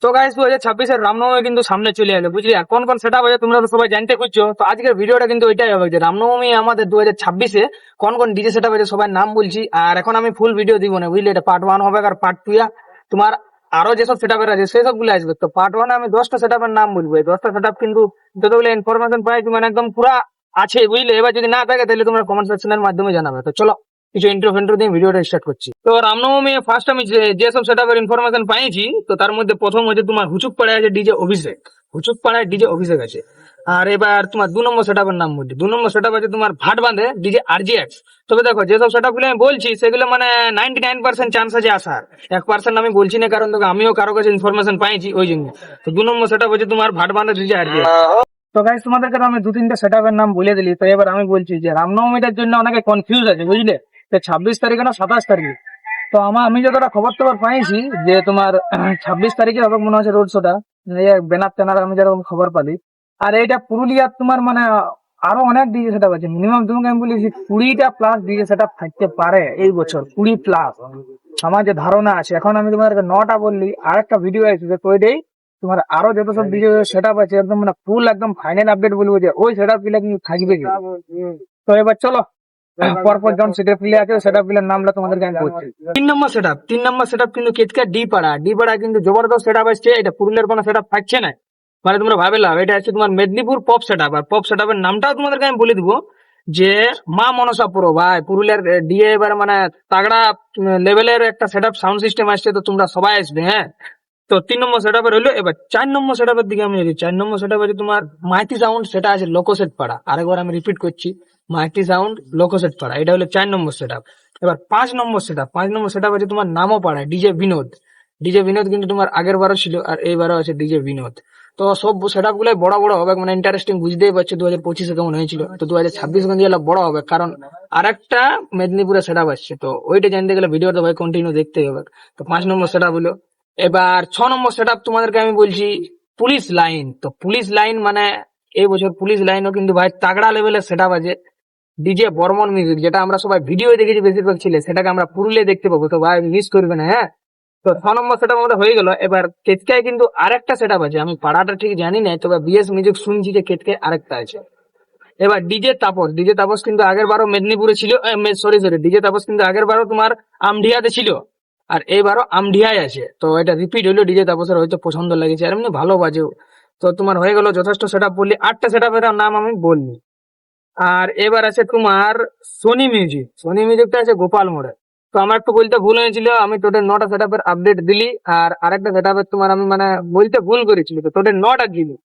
তো গাইস 2026-এর রামনবমী কিন্তু সামনে চলে এলো, বুঝলি? আর কোন কোন সেটা হয়েছে তোমরা তো সবাই জানতে খুঁজছো। তো আজকের ভিডিওটা কিন্তু ওইটাই হবে যে রামনবমী আমাদের 2026-এ কোন কোন ডিজে সেটা হয়েছে সবার নাম বলছি। আর এখন আমি ফুল ভিডিও দিব না, বুঝলি? এটা পার্ট 1 হবে, আর পার্ট 2 তোমার আরো যেসব সেট আপের আছে সেই সবগুলো আসবে। তো পার্ট 1 আমি 10টা সেট আপের নাম বলবো। এই 10টা সেট আপ কিন্তু যতগুলো ইনফরমেশন পাইছি মানে একদম পুরা আছে, বুঝলে? এবার যদি না থাকে তাহলে তোমরা কমেন্ট সেকশনের মাধ্যমে জানাবে। তো চলো কিছু ইন্ট্রো ফেন্ট্রো দিয়ে ভিডিওটা স্টার্ট করছি। তো রামনবমী ফার্স্ট আমি যেসব সেটআপের ইনফরমেশন পাইছি, তো তার মধ্যে প্রথম হচ্ছে তোমার হুচুক পাড়ায় আছে ডিজে অভিষেক। হুচুক পাড়ায় ডিজে অভিষেক আছে। আর এবার তোমার 2 নম্বর সেটআপের নাম বলছি। 2 নম্বর সেটআপ আছে তোমার ভাট বাঁধে ডিজে আরজিএক্স। তবে দেখো যেসব সেটআপ গুলো আমি বলছি সেগুলো মানে 99% চান্স আছে আসার, 1% আমি বলছি না, কারণ দেখো আমিও কারো কাছে ইনফরমেশন পাইছি ওই জন্য। তো 2 নম্বর সেটআপ হচ্ছে তোমার ভাট বাঁধে ডিজে আরজিএক্স। তো গাইস তোমাদেরকে তো আমি 2-3টা সেটআপের নাম বলে দিলি। তো এবার আমি বলছি যে রামনবমীটার জন্য অনেকে কনফিউজ আছে, বুঝলে? তো 26 তারিখে না 27 তারিখে। তো আমি যতটা খবর টবর পাইছি যে তোমার 26 তারিখে হবে মনে হচ্ছে রোড শোটা, ব্যানার ট্যানার আমি যেরকম খবর পালি। আর এইটা পুরুলিয়ার তোমার মানে আরো অনেক ডিজে সেটআপ আছে, মিনিমাম তোমাকে আমি বলি 20টা প্লাস ডিজে সেটআপ থাকতে পারে এই বছর, 20 প্লাস আমার যে ধারণা আছে। এখন আমি তোমাদেরকে 9টা বললি, আর একটা ভিডিও আছে তো ওইটাই তোমার আরো যত সব ডিজে সেটআপ আছে একদম মানে ফুল একদম ফাইনাল আপডেট বলবো যে ওই সেটআপ গুলা কিন্তু থাকবে কি। তো এবার চলো পরপর জন সেটআপ গুলো আছে সেটআপ গুলোর নামটা তোমাদেরকে আমি বলছি। 3 নম্বর সেটআপ কিন্তু কেতকা ডি পাড়া কিন্তু জবরদস্ত সেটআপ আসছে। এটা পুরুলিয়ার কোনো সেটআপ থাকছে না, মানে তোমরা ভাবে লাভ। এটা আছে তোমার মেদিনীপুর পপ সেটআপ। আর পপ সেটআপের নামটাও তোমাদেরকে আমি বলে দিব যে মা মনসা পুরো ভাই পুরুলিয়ার ডিএ এবার মানে তাগড়া লেভেলের একটা সেটআপ সাউন্ড সিস্টেম আসছে। তো তোমরা সবাই আসবে, হ্যাঁ। তো 3 নম্বর সেটআপের হলো। এবার 4 নম্বর সেটআপের দিকে আমি যাচ্ছি। 4 নম্বর সেটআপ আছে তোমার মাইতি সাউন্ড, সেটা আছে লোকোসেট পাড়া। আরেকবার আমি রিপিট করছি, মাইতি সাউন্ড লোকোসেট পাড়া, এটা হলো 4 নম্বর সেটআপ। এবার 5 নম্বর সেটআপ আছে তোমার নামও পাড়ায় ডিজে বিনোদ। ডিজে বিনোদ কিন্তু তোমার আগের বারও ছিল আর এইবারও আছে ডিজে বিনোদ। তো সব সেটআপ গুলো বড় বড় হবে, মানে ইন্টারেস্টিং, বুঝতেই পারছো 2025-এ কেমন হয়েছিল। তো 2026 গঞ্জে বড় হবে, কারণ আরেকটা মেদিনীপুরে সেটআপ আসছে। তো ওইটা জানতে গেলে ভিডিওটা ভাই কন্টিনিউ দেখতেই হবে। তো 5 নম্বর সেটআপ হলো। এবার 6 নম্বর সেটআপ তোমাদেরকে আমি বলছি পুলিশ লাইন। তো পুলিশ লাইন মানে এই বছর পুলিশ লাইনও কিন্তু ভাই তাগড়া লেভেলের সেটআপ আছে। ডিজে বর্মন মিউজিক, যেটা আমরা সবাই ভিডিও দেখেছি বেশিরভাগ ছিল, সেটাকে আমরা পুরুলিয়া দেখতে পাবো। তো ভাই মিস করবে না, হ্যাঁ। তো 6 নম্বর সেটআপ আমাদের হয়ে গেল। এবার কেতকায় কিন্তু আরেকটা সেটআপ আছে, আমি পাড়াটা ঠিক জানি না, তবে বিএস মিউজিক শুনছি যে কেতকায় আরেকটা আছে। এবার ডিজে তাপস কিন্তু আগের বারও মেদিনীপুরে ছিল, সরি ডিজে তাপস কিন্তু আগের বারও তোমার আমডিহাতে ছিল, আর এইবারও আমডিহায় আছে। তো এটা রিপিট হইলো, ডিজে তাপসের হয়তো পছন্দ লেগেছে আর এমনি ভালো বাজেও। তো তোমার হয়ে গেল যথেষ্ট সেটআপ বললি, 8টা সেটআপের নাম আমি বললি। আর এবার আছে তোমার সোনি মিউজিকটা আছে গোপাল মোড়ে। তো আমার একটু বলতে ভুল হয়েছিল, আমি তোদের 9টা সেটআপের আপডেট দিলি, আর আরেকটা সেটআপের তোমার আমি মানে বলতে ভুল করেছিল, তো তোদের 9টা দিলি।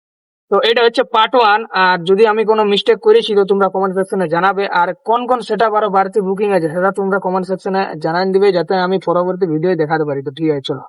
তো এটা হচ্ছে পার্ট 1। আর যদি আমি কোনো মিস্টেক করেছি তো তোমরা কমেন্ট সেকশনে জানাবে। আর কোন কোন সেটআপ আরো বাড়তি বুকিং আছে সেটা তোমরা কমেন্ট সেকশনে জানান দিবে, যাতে আমি পরবর্তী ভিডিও দেখাতে পারি। তো ঠিক আছে, চলো।